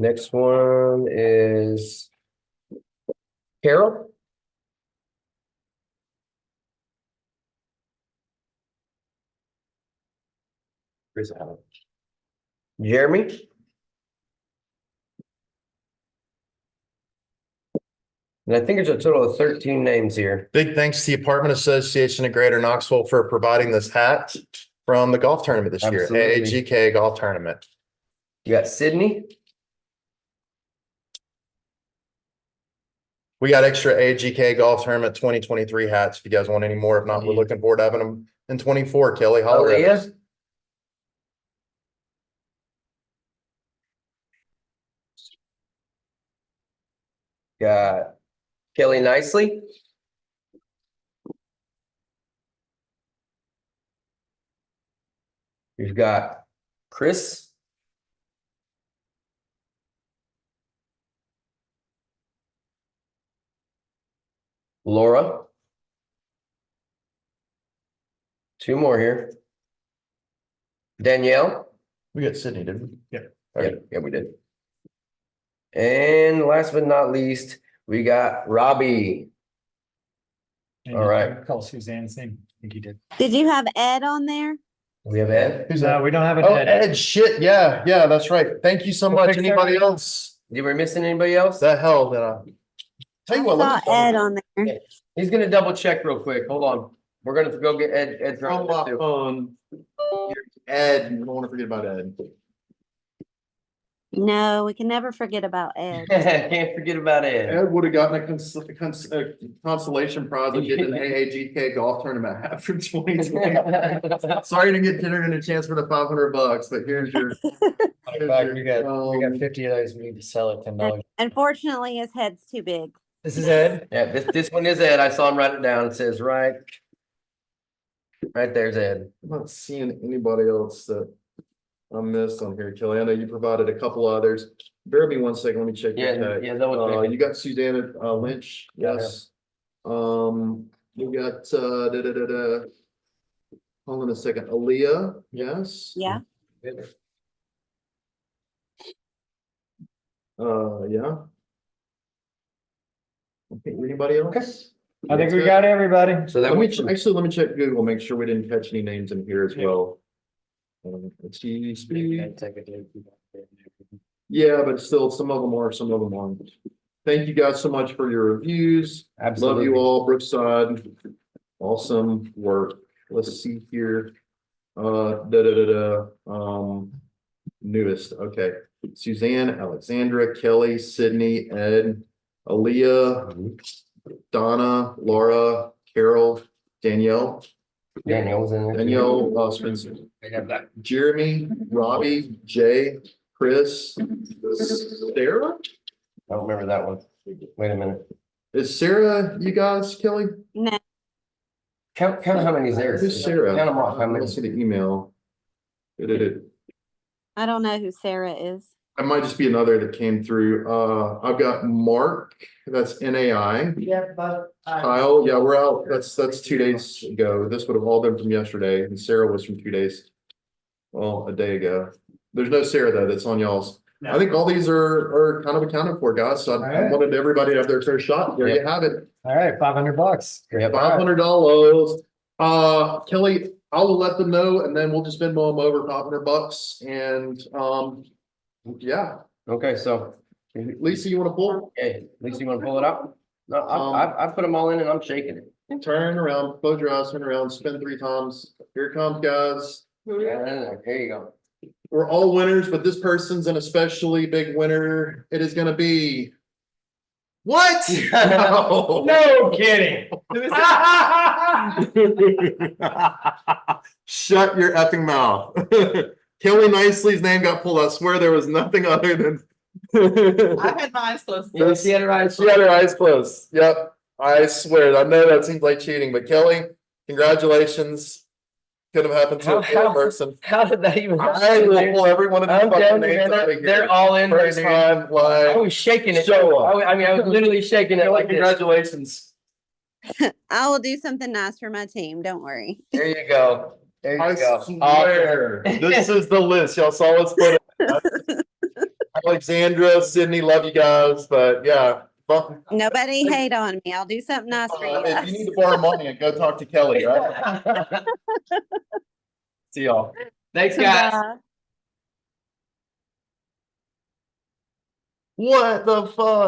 Next one is Carol. Chris Allen. Jeremy. And I think there's a total of 13 names here. Big thanks to the Apartment Association of Greater Knoxville for providing this hat from the golf tournament this year, Absolutely. AAGK golf tournament. You got Sydney. We got extra AAGK golf tournament 2023 hats if you guys want any more. If not, we're looking forward to having them in 24. Kelly, holler at us. Got Kelly Nicely. You've got Chris. Laura. Two more here. Danielle. We got Sydney, didn't we? Yeah, we did. And last but not least, we got Robbie. And All right. Call Suzanne's name. I think you did. Did you have Ed on there? We have Ed. Who's No, that? we don't have an Oh, Ed. Ed, shit. Yeah, that's right. Thank you so We'll much. fix Anybody everything. else? Did we miss anybody else? That hell, tell you I what, let saw me Ed on there. He's gonna double check real quick. Hold on. We're gonna go get Ed. from my phone. Ed, you don't want to forget about Ed. No, we can never forget about Ed. Can't forget about Ed. Ed would have gotten a consolation prize of getting an AAGK golf tournament hat for 2020. Sorry to get Kenner in a chance for the $500, but here's your. In fact, we got 50 of those. We need to sell it $10. Unfortunately, his head's too big. This is Ed. Yeah, this one is Ed. I saw him write it down. It says right there's Ed. I'm not seeing anybody else that I missed on here, Kelly. I know you provided a couple others. Bear with me 1 second. Let me check. Yeah, your tag. yeah, double check. You got Susanna Lynch. Yeah. Yes. You got hold on a second. Aaliyah. Yes. Yeah. Yeah. Okay, anybody else? I think we got everybody. So that Let me was actually let me check Google, make sure we didn't catch any names in here as well. Let's see. Yeah, but still, some of them are, some of them aren't. Thank you guys so much for your reviews. absolutely. Love you all, Brookside. Awesome work. Let's see here. Newest. Okay. Suzanne, Alexandra, Kelly, Sydney, Ed, Aaliyah, Donna, Laura, Carol, Danielle, Danielle's in there. Danielle, Spencer, I got that. Jeremy, Robbie, Jay, Chris, Sarah. I don't remember that one. Wait a minute. Is Sarah, you guys, Kelly? No, Count how many's there. Who's Sarah? Count them off. How I many? don't see the email. I don't know who Sarah is. It might just be another that came through. I've got Mark, that's NAI. Yeah, but. Kyle, yeah, we're out. That's 2 days ago. This would have all been from yesterday, and Sarah was from 2 days. Well, a day ago. There's no Sarah though, that's on y'all's. I think all these are kind of accounted for, guys. So I right. wanted everybody to have their fair shot. There you have it. All right, $500. Yep. $500. Kelly, I will let them know and then we'll just Venmo them over $500 and yeah. Okay, so, Lisa, you want to pull? hey, Lisa, you wanna pull it up? No, I put them all in and I'm shaking it. Turn around, close your eyes, turn around, spin 3 times. Here it comes, guys. Yeah, there you go. We're all winners, but this person's an especially big winner. It is gonna be. What? No. No kidding. Shut your effing mouth. Kelly Nicely's name got pulled. I swear there was nothing other than. I had my eyes closed. Yeah, she had her eyes. She had her eyes closed. Yep. I swear. I know that seems like cheating, but Kelly, congratulations. Could have happened to a How- person. How did that even I happen? will dude? pull every one of these I'm fucking telling you, names man, out of here. they're all in there, First dude. time I live. was shaking it. Show 'em. I mean, I was literally shaking it Kelly, like this. congratulations. I will do something nice for my team. Don't worry. There you go. There I you go. swear, this is the list. Y'all saw us put it. I Alexandra, Sydney, love you guys, but yeah. Nobody hate on me. I'll do something nice for you If you need guys. to borrow money, go talk to Kelly, right? See y'all. Thanks, guys. Bye. What the fuck?